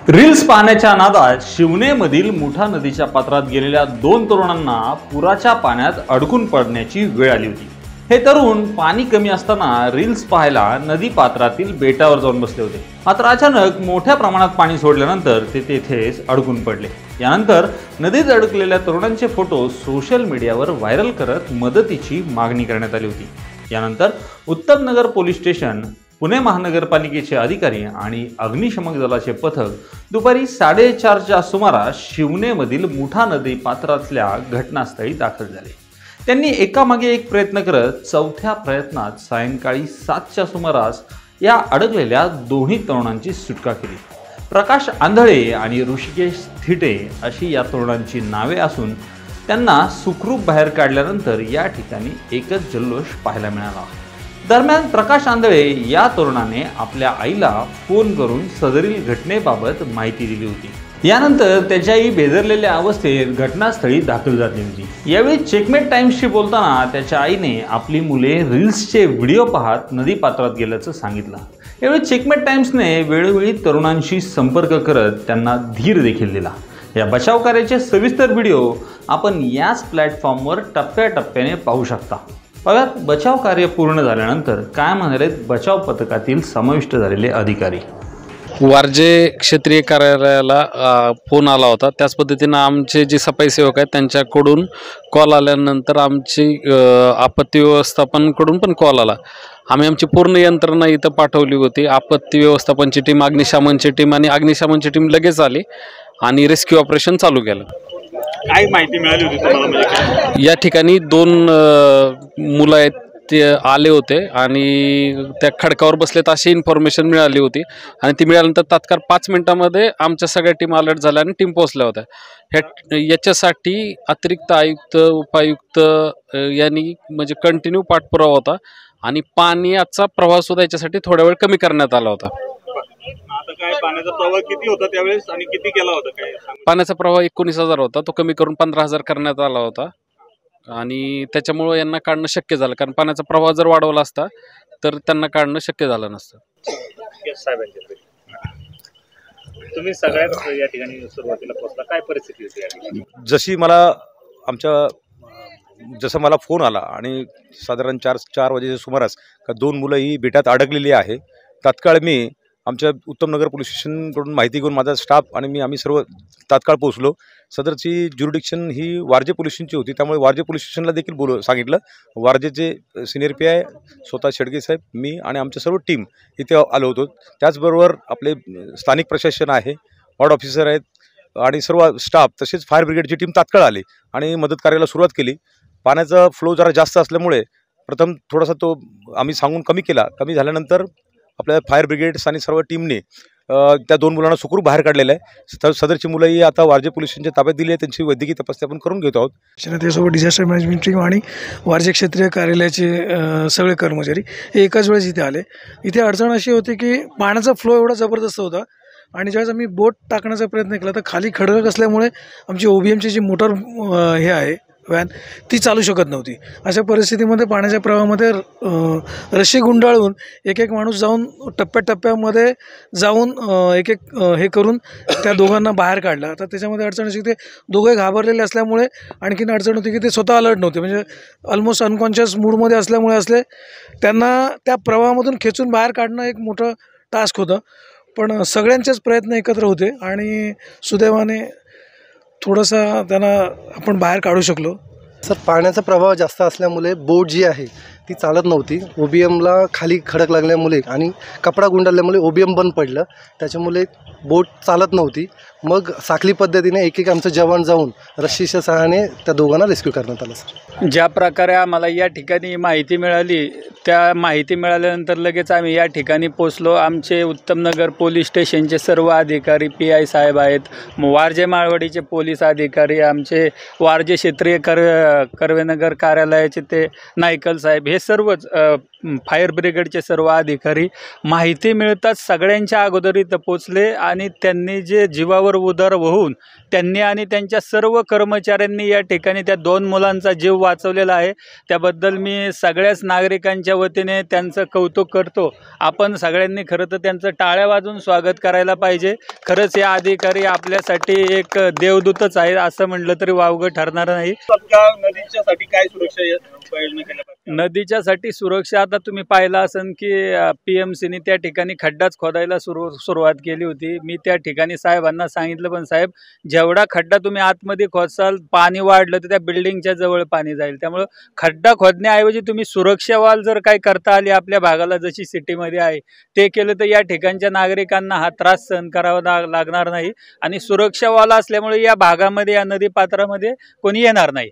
Reels पाहण्याच्या नादात शिवनेमधील मुठा नदीच्या पात्रात गेलेल्या 2 तरुणांना पुराच्या पाण्यात अडकून पडण्याची वेळ आली होती। हे तरुण पाणी कमी असताना रील्स पाहायला नदी पात्रातील बेटावर जाऊन बसले होते। मात्र अचानक मोठ्या प्रमाणात पाणी सोडल्यानंतर ते तेथेच अडकून पडले। यानंतर नदीत अडकलेल्या तरुणांचे फोटो सोशल मीडियावर व्हायरल करत मदतीची मागणी करण्यात आली होती। यानंतर उत्तमनगर पोलीस स्टेशन, पुणे महानगरपालिकेचे अधिकारी आणि अग्निशमक दलाचे पथक दुपारी 4:30च्या सुमारास शिवनेमधील मुठा नदी पात्रातल्या घटनास्थळी दाखल झाले। त्यांनी एकामागे एक प्रयत्न करत चौथ्या प्रयत्नात सायंकाळी 7च्या सुमारास या अडकलेल्या दोन्ही तरुणांची सुटका केली। प्रकाश आंधळे आणि ऋषिकेश थिटे अशी या तरुणांची नावे असून त्यांना सुखरूप बाहेर काढल्यानंतर या ठिकाणी एकच जल्लोष पाहायला मिळाला। दरम्यान प्रकाश आंधळे या तरुणाने आपल्या आईला फोन करून सदरील घटनेबाबत माहिती दिली होती। यानंतर त्याची आई बेदरलेल्या अवस्थेत घटनास्थळी दाखल झाली होती। यावेळी चेकमेट टाइम्सशी बोलताना त्याच्या आईने आपली मुले रील्सचे व्हिडिओ पाहत नदी पात्रात गेल्याचं सांगितलं। यावेळी चेकमेट टाइम्सने वेळोवेळी तरुणांशी संपर्क करत त्यांना धीर देखील दिला। या बचाव कार्याचे सविस्तर व्हिडिओ आपण याच प्लॅटफॉर्मवर टप्प्याटप्प्याने पाहू शकता। बघा बचाव कार्य पूर्ण झाल्यानंतर काय म्हणाले बचाव पथकातील समाविष्ट झालेले अधिकारी। वारजे क्षेत्रीय कार्यालयाला फोन आला होता। त्याच पद्धतीने आमचे जे सफाई सेवक आहेत त्यांच्याकडून कॉल आल्यानंतर आमची आपत्ती व्यवस्थापनकडून पण कॉल आला। आम्ही आमची पूर्ण यंत्रणा इथं पाठवली होती। आपत्ती व्यवस्थापनची टीम, अग्निशमनची टीम आणि अग्निशमनची टीम लगेच आली आणि रेस्क्यू ऑपरेशन चालू केलं। काय माहिती मिळाली होती तुम्हाला? म्हणजे या ठिकाणी 2 मुलं आहेत ते आले होते आणि त्या खडकावर बसलेत अशी इन्फॉर्मेशन मिळाली होती आणि ती मिळाल्यानंतर तात्काळ 5 मिनिटांमध्ये आमच्या सगळ्या टीम अलर्ट झाल्या आणि टीम पोहोचल्या होत्या। याच्यासाठी अतिरिक्त आयुक्त, उपायुक्त यांनी म्हणजे कंटिन्यू पाठपुरावा होता आणि पाण्याचा प्रवाह सुद्धा याच्यासाठी थोड्या वेळ कमी करण्यात आला होता। आता काय पाण्याचा प्रवाह किती होता त्यावेळेस आणि किती केला होता? काय पाण्याचा प्रवाह 19,000 होता, तो कमी करून 15,000 करण्यात आला होता आणि त्याच्यामुळे यांना काढणं शक्य झालं, कारण पाण्याचा प्रवाह जर वाढवला असता तर त्यांना काढणं शक्य झालं नसतं। तुम्ही सगळ्यात या ठिकाणी सुरुवातीला पोहोचला, काय परिस्थिती होती या ठिकाणी? जसं मला फोन आला आणि साधारण 4 वाजेच्या सुमारास 2 मुलं ही बेटात अडकलेली आहे। तात्काळ मी आमच्या उत्तमनगर पोलीस स्टेशनकडून माहिती घेऊन माझा स्टाफ आणि आम्ही सर्व तात्काळ पोहोचलो। सदरची ज्युरिडिक्शन ही वारजे पोलीस स्टेशनची होती, त्यामुळे वारजे पोलीस स्टेशनला देखील सांगितलं। वारजेचे सिनियर PI स्वतः शेडगे साहेब, मी आणि आमच्या सर्व टीम इथे आलो होतो। त्याचबरोबर आपले स्थानिक प्रशासन आहे, वॉर्ड ऑफिसर आहेत आणि सर्व स्टाफ, तसेच फायर ब्रिगेडची टीम तात्काळ आली आणि मदत कार्याला सुरुवात केली। पाण्याचा फ्लो जरा जास्त असल्यामुळे प्रथम थोडासा तो आम्ही सांगून कमी केला। कमी झाल्यानंतर आपल्या फायर ब्रिगेड्स आणि सर्व टीमने त्या 2 मुलांना सुखरूप बाहेर काढलेलं आहे। सदरची मुलं ही आता वारजे पोलीस स्टेशनच्या ताब्यात दिली आहे, त्यांची वैद्यकीय तपासणी आपण करून घेत आहोत। त्यासोबत डिझास्टर मॅनेजमेंट टीम आणि वारजे क्षेत्रीय कार्यालयाचे सगळे कर्मचारी हे एकाच वेळेस इथे आले। इथे अडचण अशी होती की पाण्याचा फ्लो एवढा जबरदस्त होता आणि ज्यावेळेस आम्ही बोट टाकण्याचा प्रयत्न केला तर खाली खडक असल्यामुळे आमची OBMची जी मोटर हे आहे व्हॅन ती चालू शकत नव्हती। अशा परिस्थितीमध्ये पाण्याच्या प्रवाहामध्ये रशी गुंडाळून एक माणूस जाऊन टप्प्याटप्प्यामध्ये जाऊन एक हे करून त्या दोघांना बाहेर काढलं। आता त्याच्यामध्ये अडचण अशी ते दोघे घाबरलेले असल्यामुळे आणखीन अडचण होती की ते स्वतः अलर्ट नव्हते, म्हणजे ऑलमोस्ट अनकॉन्शियस मूडमध्ये असल्यामुळे त्यांना त्या प्रवाहामधून खेचून बाहेर काढणं एक मोठं टास्क होतं। पण सगळ्यांचेच प्रयत्न एकत्र होते आणि सुदैवाने थोडंसं त्यांना आपण बाहेर काढू शकलो। सर, पाण्याचा प्रवाह जास्त असल्यामुळे बोट जी आहे ती चालत नव्हती। OBMला खाली खडक लागल्यामुळे आणि कपडा गुंडाळल्यामुळे OBM बंद पडलं, त्याच्यामुळे बोट चालत नव्हती। मग साखळी पद्धतीने एक आमचं जवान जाऊन रस्सीच्या सहाय्याने त्या दोघांना रेस्क्यू करण्यात आलं। सर, ज्या प्रकारे आम्हाला या ठिकाणी माहिती मिळाली, त्या माहिती मिळाल्यानंतर लगेच आम्ही या ठिकाणी पोचलो। आमचे उत्तमनगर पोलीस स्टेशनचे सर्व अधिकारी, PI साहेब आहेत, वारजे माळवाडीचे पोलीस अधिकारी, आमचे वारजे क्षेत्रीय कर्वेनगर कार्यालयाचे ते नायकल साहेब, हे सर्वच फायर ब्रिगेडचे सर्व अधिकारी माहिती मिळताच सगळ्यांच्या अगोदर इथं पोचले आणि त्यांनी जे जीवावर उदार होऊन त्यांनी आणि त्यांच्या सर्व कर्मचाऱ्यांनी या ठिकाणी त्या 2 मुलांचा जीव वाचवलेला आहे. त्याबद्दल मी सगळ्याच नागरिकांच्या वतीने त्यांचं कौतुक करतो. आपण सगळ्यांनी खरं तर त्यांचं टाळ्या वाजवून स्वागत करायला पाहिजे. खरंच या अधिकारी आपल्यासाठी एक देवदूतच आहे असं म्हटलं तरी वावगं ठरणार नाही. नदीच्यासाठी काय सुरक्षा योजना केल्या पाहिजे? नदीच्यासाठी सुरक्षा आता तुम्ही पाहिलं असेल की PMCने त्या ठिकाणी खड्डाच खोदायला सुरुवात केली होती. मी त्या ठिकाणी साहेबांना सांगितलं, पण साहेब जेवढा खड्डा तुम्ही आतमध्ये खोदसाल पाणी वाढलं तर त्या बिल्डिंगच्या जवळ पाणी जाईल. त्यामुळं खड्डा खोदण्याऐवजी तुम्ही सुरक्षा वाल जर काही करता आली आपल्या भागाला जशी सिटीमध्ये आहे ते केलं तर या ठिकाणच्या नागरिकांना हा त्रास सहन करावा लागणार नाही आणि सुरक्षा वाल असल्यामुळे या भागामध्ये या नदीपात्रामध्ये कोणी येणार नाही.